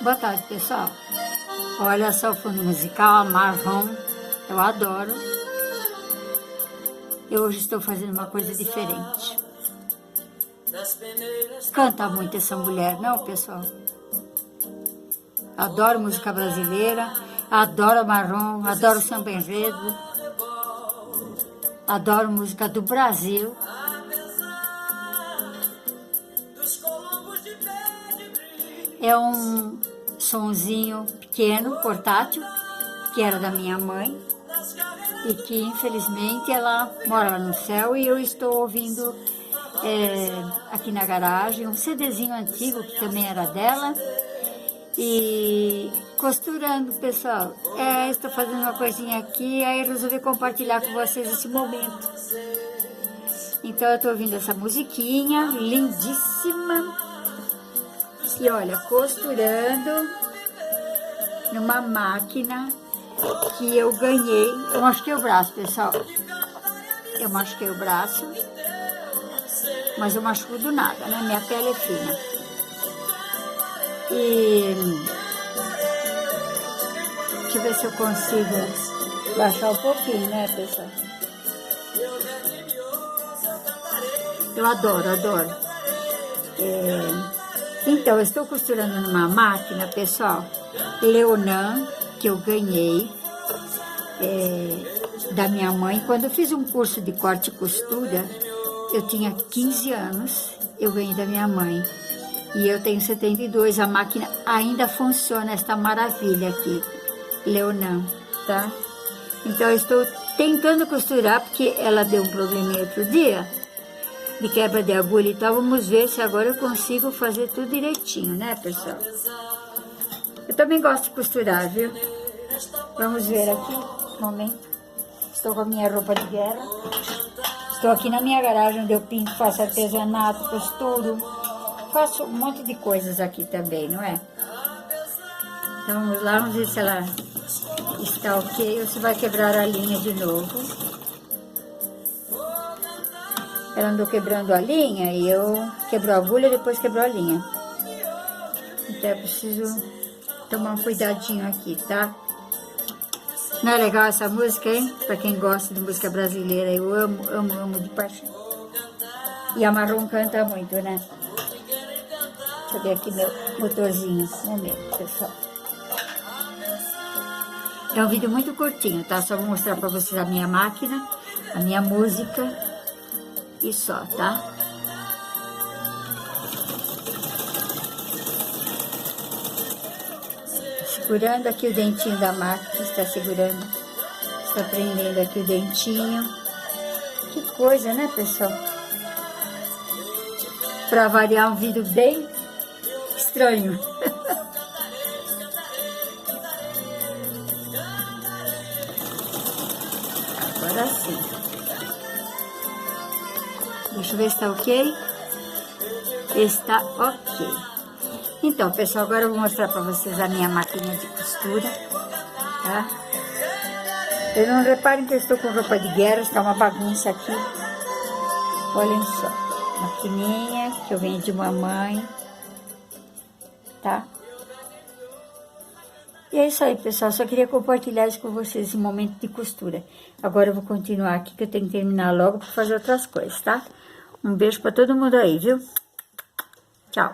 Boa tarde, pessoal. Olha só o fundo musical, marrom. Eu adoro. Eu hoje estou fazendo uma coisa diferente. Canta muito essa mulher, não, pessoal? Adoro música brasileira, adoro marrom, adoro samba enredo, adoro música do Brasil. É um sonzinho pequeno, portátil, que era da minha mãe e que infelizmente ela mora lá no céu e eu estou ouvindo aqui na garagem um CDzinho antigo que também era dela e costurando, pessoal. Estou fazendo uma coisinha aqui, aí resolvi compartilhar com vocês esse momento. Então eu estou ouvindo essa musiquinha lindíssima. E olha, costurando numa máquina que eu ganhei. Eu machuquei o braço, pessoal. Eu machuquei o braço, mas eu machuco do nada, né? Minha pele é fina. E deixa eu ver se eu consigo baixar um pouquinho, né, pessoal? Eu adoro. Então, eu estou costurando numa máquina, pessoal, Leonan, que eu ganhei da minha mãe. Quando eu fiz um curso de corte e costura, eu tinha 15 anos, eu ganhei da minha mãe. E eu tenho 72, a máquina ainda funciona, esta maravilha aqui, Leonan, tá? Então, eu estou tentando costurar, porque ela deu um probleminha outro dia, de quebra de agulha e tal. Vamos ver se agora eu consigo fazer tudo direitinho, né, pessoal? Eu também gosto de costurar, viu? Vamos ver aqui, um momento. Estou com a minha roupa de guerra. Estou aqui na minha garagem, onde eu pinto, faço artesanato, costuro. Faço um monte de coisas aqui também, não é? Então vamos lá, vamos ver se ela está ok ou se vai quebrar a linha de novo. Ela andou quebrando a linha e eu quebrou a agulha e depois quebrou a linha. Então eu preciso tomar um cuidadinho aqui, tá? Não é legal essa música, hein? Pra quem gosta de música brasileira, eu amo de paixão. E a Marrom canta muito, né? Cadê aqui meu motorzinho? Um momento, pessoal. É um vídeo muito curtinho, tá? Só vou mostrar pra vocês a minha máquina, a minha música. E só, tá? Segurando aqui o dentinho da máquina, está segurando, está prendendo aqui o dentinho. Que coisa, né, pessoal? Para variar, um vídeo bem estranho. Agora sim. Deixa eu ver se está ok. Está ok. Então, pessoal, agora eu vou mostrar para vocês a minha maquininha de costura, tá? Vocês não reparem que eu estou com roupa de guerra, está uma bagunça aqui. Olhem só. Maquininha que eu ganhei de mamãe, tá? E é isso aí, pessoal. Só queria compartilhar isso com vocês, esse momento de costura. Agora eu vou continuar aqui, que eu tenho que terminar logo para fazer outras coisas, tá? Um beijo para todo mundo aí, viu? Tchau.